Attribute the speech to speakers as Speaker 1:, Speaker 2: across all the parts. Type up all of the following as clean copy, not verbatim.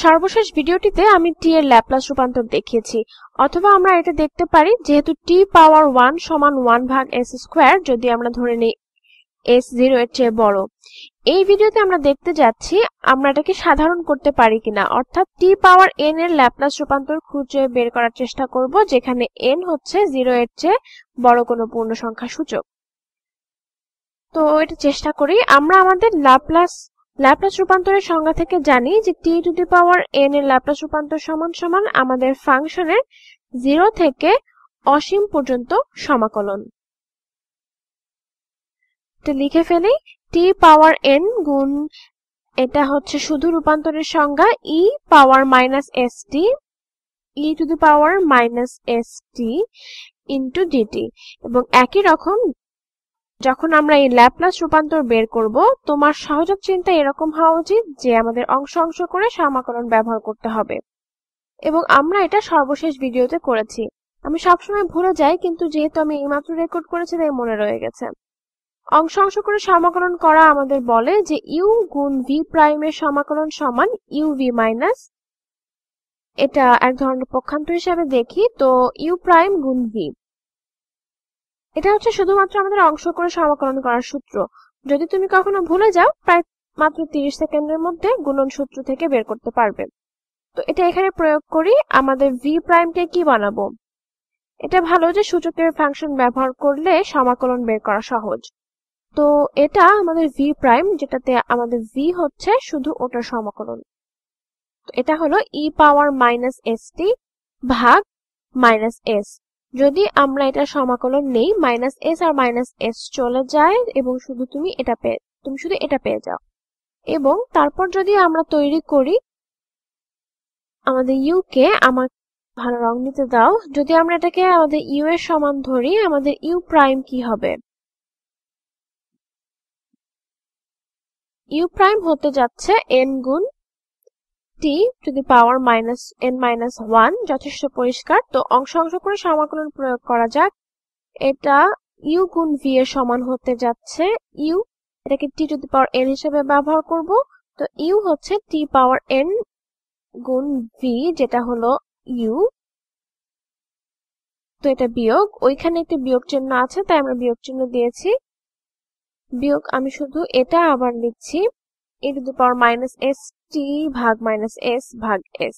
Speaker 1: সর্বশেষ ভিডিওটিতে আমি t এর ল্যাপ্লাস রূপান্তর দেখিয়েছি, অথবা আমরা এটা দেখতে পারি যেহেতু t পাওয়ার 1 সমান 1 ভাগ s স্কয়ার যদি আমরা ধরে নিই s 0 এর চেয়ে বড়। এই ভিডিওতে আমরা দেখতে যাচ্ছি আমরা এটাকে সাধারণ করতে পারি কিনা, অর্থাৎ t পাওয়ার n এর ল্যাপ্লাস রূপান্তর খুঁজে বের করার চেষ্টা করব যেখানে n হচ্ছে 0 এর চেয়ে বড় কোনো পূর্ণ সংখ্যা সূচক। তো এটা চেষ্টা করি। আমরা আমাদের ল্যাপ্লাস রূপান্তরের সংজ্ঞা থেকে জানি যে t to the power n এর ল্যাপ্লাস রূপান্তর সমান সমান আমাদের ফাংশনের 0 থেকে অসীম পর্যন্ত সমাকলন। তো লিখে ফেলি, t পাওয়ার n গুণ এটা হচ্ছে শুধু রূপান্তরের সংজ্ঞা e power minus st e to the power minus st into dt। এবং একই রকম যখন আমরা এই ল্যাপ্লাস রূপান্তর বের করব, তোমার সহজাত চিন্তা এরকম হওয়া উচিত যে আমাদের অংশ অংশ করে সমাকলন ব্যবহার করতে হবে, এবং আমরা এটা সর্বশেষ ভিডিওতে করেছি। আমি সবসময় ভুলে যাই, কিন্তু যেহেতু আমি এইমাত্র রেকর্ড করেছি তাই মনে রয়ে গেছে। অংশ অংশ করে সমাকলন করা আমাদের বলে যে u গুণ v প্রাইমের সমাকলন সমান uv মাইনাস, এটা এক ধরনের পক্ষান্তর হিসাবে দেখি, তো u প্রাইম গুণ v। এটা হচ্ছে শুধুমাত্র আমাদের অংশ করে সমাকলন করার সূত্র। যদি তুমি কখনো ভুলে যাও, প্রায় মাত্র 30 সেকেন্ডের মধ্যে গুণন সূত্র থেকে বের করতে পারবে। তো এটা এখানে প্রয়োগ করি। আমাদের v প্রাইমকে কি বানাবো? এটা ভালো যে সূচকের ফাংশন ব্যবহার করলে সমাকলন বের করা সহজ। তো এটা আমাদের v প্রাইম, যেটাতে আমাদের v হচ্ছে শুধু ওটার সমাকলন। তো এটা হলো e পাওয়ার মাইনাস st ভাগ মাইনাস s। যদি আমরা এটা সমাকলন নেই, মাইনাস s আর মাইনাস s চলে যায় এবং তুমি শুধু এটা পেয়ে যাও। এবং তারপর যদি আমরা তৈরি করি আমাদের u কে, আমার ভালো রং নিতে দাও, যদি আমরা এটাকে আমাদের u এর সমান ধরি, আমাদের u প্রাইম কি হবে? u প্রাইম হতে যাচ্ছে n গুণ t to the power minus n minus 1। যথেষ্ট পরিষ্কার। তো অংশ অংশ করে সমাকলন প্রয়োগ করা যাক। এটা u গুণ v এর সমান হতে যাচ্ছে u, এটাকে t to the power n হিসেবে ব্যবহার করব। তো u হচ্ছে t পাওয়ার n গুণ v, যেটা হলো u। তো এটা বিয়োগ, ওইখানে একটি বিয়োগ চিহ্ন আছে তাই আমরা বিয়োগ চিহ্ন দিয়েছি। বিয়োগ আমি শুধু এটা আবার লিখছি, e to the power minus st ভাগ মাইনাস s ভাগ s।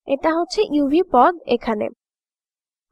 Speaker 1: এটা হচ্ছে uv পদ এখানে।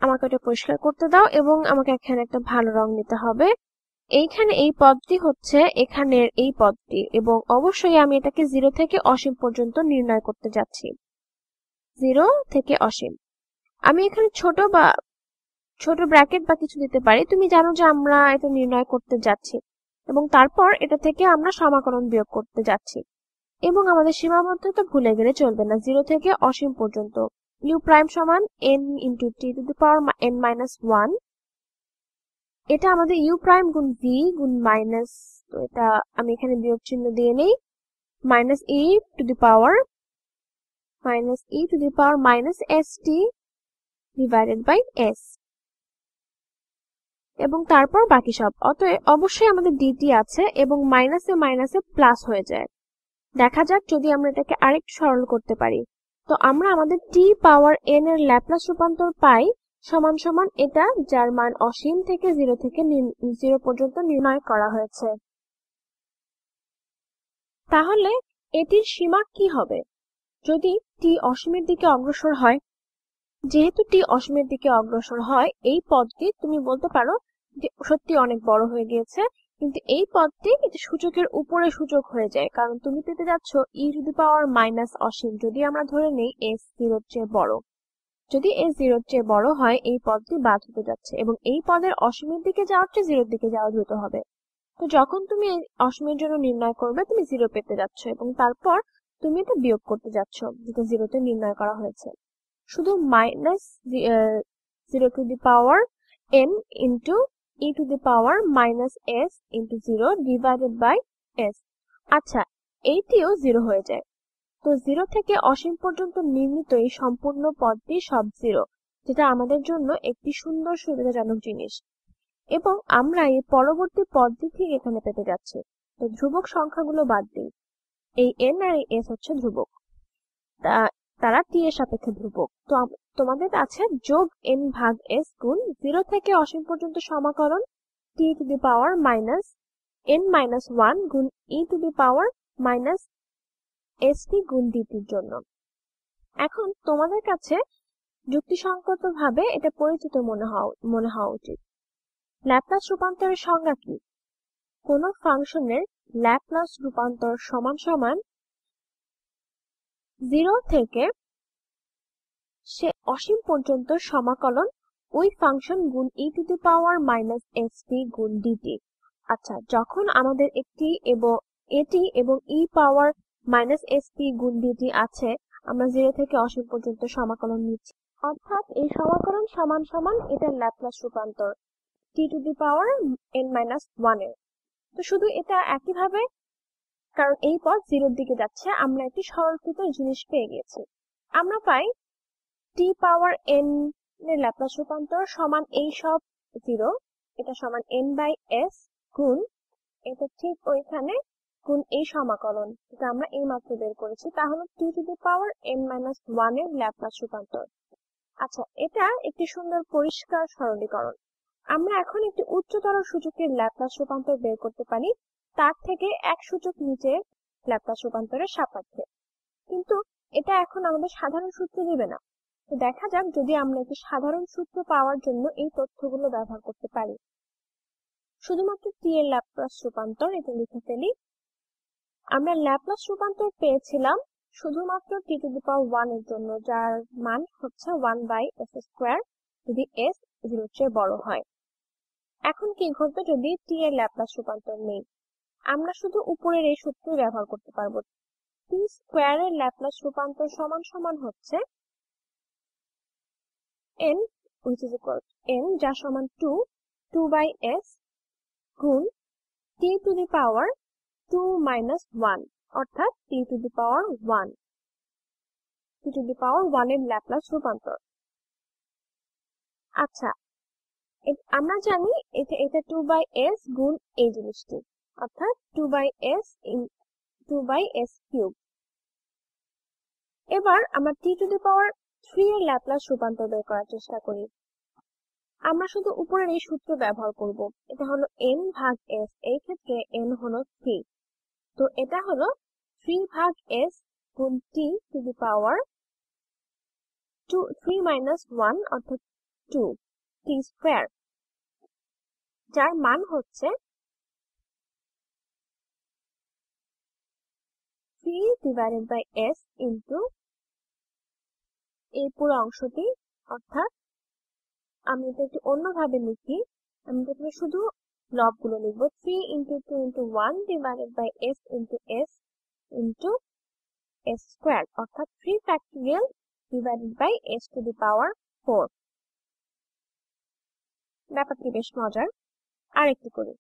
Speaker 1: আমাকে এটা পরিষ্কার করতে দাও এবং আমাকে এখানে একটা ভালো রং নিতে হবে। এইখানে এই পদটি হচ্ছে এখানের এই পদটি, এবং অবশ্যই আমি এটাকে 0 থেকে অসীম পর্যন্ত নির্ণয় করতে যাচ্ছি। 0 থেকে অসীম। আমি এখানে ছোট ব্র্যাকেট বা কিছু দিতে পারি। তুমি জানো যে আমরা এটা নির্ণয় করতে যাচ্ছি এবং তারপর এটা থেকে আমরা সমাকলন বিয়োগ করতে যাচ্ছি। এবং আমাদের সীমাবদ্ধতা ভুলে গেলে চলবে না, 0 থেকে অসীম পর্যন্ত। u প্রাইম সমান n into t to the power n minus 1। এটা আমাদের u প্রাইম গুণ v গুণ মাইনাস, তো এটা আমি এখানে বিয়োগ চিহ্ন দিয়ে নেই, minus e to the power minus st divided by s, এবং তারপর বাকি সব। অতএব অবশ্যই আমাদের dt আছে এবং মাইনাসে মাইনাসে প্লাস হয়ে যায়। দেখা যাক যদি আমরা এটাকে আরেকটু সরল করতে পারি। তো আমরা আমাদের t পাওয়ার n এর ল্যাপ্লাস রূপান্তর পাই সমান সমান এটা, যার মান অসীম থেকে 0 থেকে 0 পর্যন্ত নির্ণয় করা হয়েছে। তাহলে এটির সীমা কি হবে যদি t অসীমের দিকে অগ্রসর হয়? যেহেতু t অসীমের দিকে অগ্রসর হয়, এই পদটি তুমি বলতে পারো যে সত্যি অনেক বড় হয়ে গিয়েছে, কিন্তু এই পদটি সূচকের উপরে সূচক হয়ে যায়, কারণ তুমি পেতে যাচ্ছ e to the power minus অসীম। যদি আমরা ধরে নেই s 0 এর চেয়ে বড়, যদি s 0 এর চেয়ে বড় হয় এই পদটি বাদ হতে যাচ্ছে এবং এই পদের অসীমের দিকে যাওয়ার চেয়ে 0 এর দিকে যাওয়া দ্রুত হবে। তো যখন তুমি অসীমের জন্য নির্ণয় করবে তুমি 0 পেতে যাচ্ছ এবং তারপর তুমি এটা বিয়োগ করতে যাচ্ছ যেটা 0 তে নির্ণয় করা হয়েছে। শুধু minus 0 to the power n into e to the power minus s into 0 divided by s। আচ্ছা, এইটিও 0 হয়ে যায়। তো 0 থেকে অসীম পর্যন্ত নির্মিত এই সম্পূর্ণ পদটি সব 0, যেটা আমাদের জন্য একটি সুন্দর সুবিধাজনক জিনিস। এবং আমরা এই পরবর্তী পদটি ঠিক এখানে পেতে যাচ্ছি। তো ধ্রুবক সংখ্যাগুলো বাদ দিই, এই n আর এই s হচ্ছে ধ্রুবক। তারা টি এর সাপেক্ষে ধ্রুবক। তো তোমাদের আছে যোগ n ভাগ s গুণ 0 থেকে অসীম পর্যন্ত সমাকলন t to the power minus n minus 1 গুণ e to the power minus st গুণ dt এর জন্য। এখন তোমাদের কাছে যুক্তিসঙ্গতভাবে এটা পরিচিত মনে হওয়া উচিত। ল্যাপ্লাস রূপান্তরের সংজ্ঞা কি? কোন ফাংশনের ল্যাপ্লাস রূপান্তর সমান সমান 0 থেকে সে অসীম পর্যন্ত সমাকলন ওই ফাংশন গুণ e to the power minus st গুণ dt। আচ্ছা, যখন আমাদের এটি এবং e পাওয়ার মাইনাস st গুণ dt আছে, আমরা 0 থেকে অসীম পর্যন্ত সমাকলন নিচ্ছি, অর্থাৎ এই সমাকলন সমান সমান এটার ল্যাপ্লাস রূপান্তর t to the power n minus 1 এর। তো শুধু এটা একইভাবে, কারণ এই পদ 0 এর দিকে যাচ্ছে, আমরা একটি সরলীকৃত জিনিস পেয়ে গেছি। আমরা পাই t পাওয়ার n এর ল্যাপ্লাস রূপান্তর সমান এই সব 0, এটা সমান n বাই s গুণ এটা ঠিক ওইখানে গুণ এই সমাকলন, যেটা আমরা এই মাত্র বের করেছি, তা হলো t to the power n minus 1 এর ল্যাপ্লাস রূপান্তর। আচ্ছা, এটা একটি সুন্দর পরিষ্কার সরলীকরণ। আমরা এখন একটি উচ্চতর সূচকের ল্যাপ্লাস রূপান্তর বের করতে পারি তার থেকে এক সূচক নিচে ল্যাপ্লাস রূপান্তরের সাপেক্ষে, কিন্তু এটা এখন আমাদের সাধারণ সূত্র দিবে না। তো দেখা যাক যদি আমরা একটি সাধারণ সূত্র পাওয়ার জন্য এই তথ্যগুলো ব্যবহার করতে পারি। শুধুমাত্র t এর ল্যাপ্লাস রূপান্তর এটা লিখে ফেলি। আমরা ল্যাপ্লাস রূপান্তর পেয়েছিলাম শুধুমাত্র t টু দি পাওয়ার 1 এর জন্য, যার মান হচ্ছে 1 বাই s স্কয়ার যদি s 0 এর চেয়ে বড় হয়। এখন কি ঘটবে যদি t এর ল্যাপ্লাস রূপান্তর নেই? আমরা শুধু উপরের এই সূত্র ব্যবহার করতে পারবো। t স্কয়ার এর ল্যাপ্লাস রূপান্তর সমান সমান হচ্ছে n which is equal to n যা সমান 2 বাই s গুণ t to the power 2 minus 1, অর্থাৎ t to the power 1, t to the power 1 এর ল্যাপ্লাস রূপান্তর। আচ্ছা, আমরা জানি এটা 2 বাই s গুণ এই জিনিসটি, অর্থাৎ 2 বাই s কিউব। এবার আমরা t টু দি পাওয়ার 3 এর ল্যাপ্লাস রূপান্তর বের করার চেষ্টা করি। আমরা শুধু উপরের এই সূত্র ব্যবহার করব। এটা হলো n ভাগ s, এই ক্ষেত্রে n হলো 3, তো এটা হলো 3 ভাগ s গুণ t to the power 3 minus 1, অর্থাৎ 2 t স্কয়ার, যার মান হচ্ছে 3 ডিভাইডেড বাই s ইনটু এই পুরো অংশটি, অর্থাৎ আমি এটা একটু অন্যভাবে লিখি, আমি প্রথমে শুধু লবগুলো লিখবো 3 into 2 into 1 divided by s into s square, অর্থাৎ 3 factorial divided by s to the power 4। ব্যাপারটি বেশ মজার। আরেকটি করি,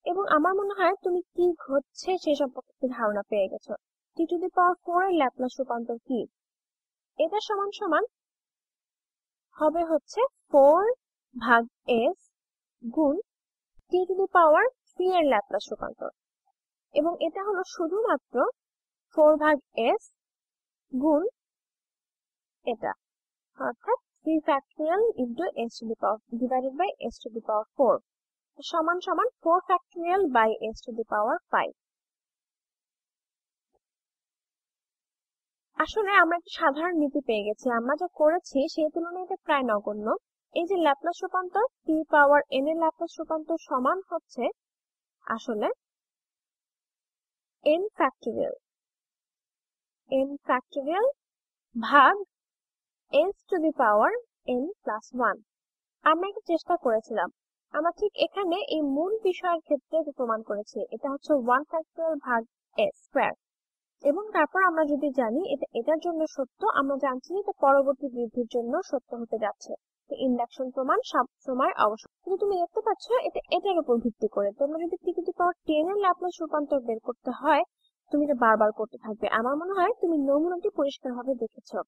Speaker 1: এবং আমার মনে হয় তুমি কি ঘটছে সে সম্পর্কে একটি ধারণা পেয়ে গেছো। t টু দি পাওয়ার 4 এর ল্যাপ্লাস রূপান্তর কি? এটা সমান সমান হবে হচ্ছে 4 ভাগ s গুণ t টু দি পাওয়ার 3 এর ল্যাপ্লাস রূপান্তর, এবং এটা হলো শুধুমাত্র 4 ভাগ s গুণ এটা, অর্থাৎ 3 factorial into s to the power divided by s to the power 4 সমান সমান 4 factorial by s to the power 5। আসলে আমরা একটা সাধারণ নীতি পেয়ে গেছি। আমরা যা করেছি সেই তুলনায় এটা প্রায় নগণ্য। এই যে ল্যাপ্লাস রূপান্তর t পাওয়ার n এর ল্যাপ্লাস রূপান্তর সমান হচ্ছে আসলে n ফ্যাক্টোরিয়াল ভাগ s to the power n plus 1। আমরা একটা চেষ্টা করেছিলাম, আমরা ঠিক এখানে এই মূল বিষয়ের ক্ষেত্রে প্রমাণ করেছি, এটা হচ্ছে 1 ফ্যাক্টোরিয়াল ভাগ s স্কয়ার, এবং তারপর আমরা যদি জানি এটা এটার জন্য সত্য, আমরা জানছি যে এটা পরবর্তী বৃদ্ধির জন্য সত্য হতে যাচ্ছে। তো ইন্ডাকশন প্রমাণ সব সময় অবশ্য, কিন্তু তুমি দেখতে পাচ্ছ এটা এটার উপর ভিত্তি করে। তোমরা যদি t টু দি পাওয়ার 10 এর ল্যাপ্লাস রূপান্তর বের করতে হয়, তুমি এটা বারবার করতে থাকবে। আমার মনে হয় তুমি নমুনাটি পরিষ্কারভাবে দেখেছো।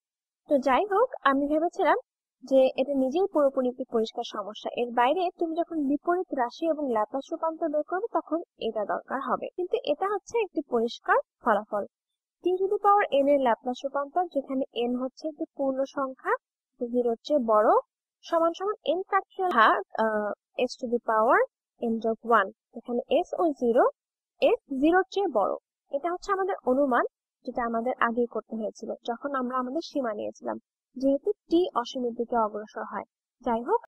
Speaker 1: তো যাই হোক, আমি ভেবেছিলাম যে এটা নিজেই পুরোপুরি একটি পরিষ্কার সমস্যা, এর বাইরে তুমি যখন বিপরীত রাশি এবং ল্যাপ্লাস রূপান্তর বের করবে তখন এটা দরকার হবে, কিন্তু এটা হচ্ছে একটি পরিষ্কার ফলাফল। t T two the power n এর ল্যাপ্লাস রূপান্তর, যেখানে n হচ্ছে একটি পূর্ণ সংখ্যা, 0 এর চেয়ে বড়, সমান সমান n ফ্যাক্টরিয়াল ভাগ s to the power n যোগ 1, এখানে s ও 0, s 0 এর চেয়ে বড়। এটা হচ্ছে আমাদের অনুমান, যেটা আমাদের আগে করতে হয়েছিল যখন আমরা আমাদের সীমা নিয়েছিলাম, যেহেতু t অসীমের দিকে অগ্রসর হয়। যাই হোক,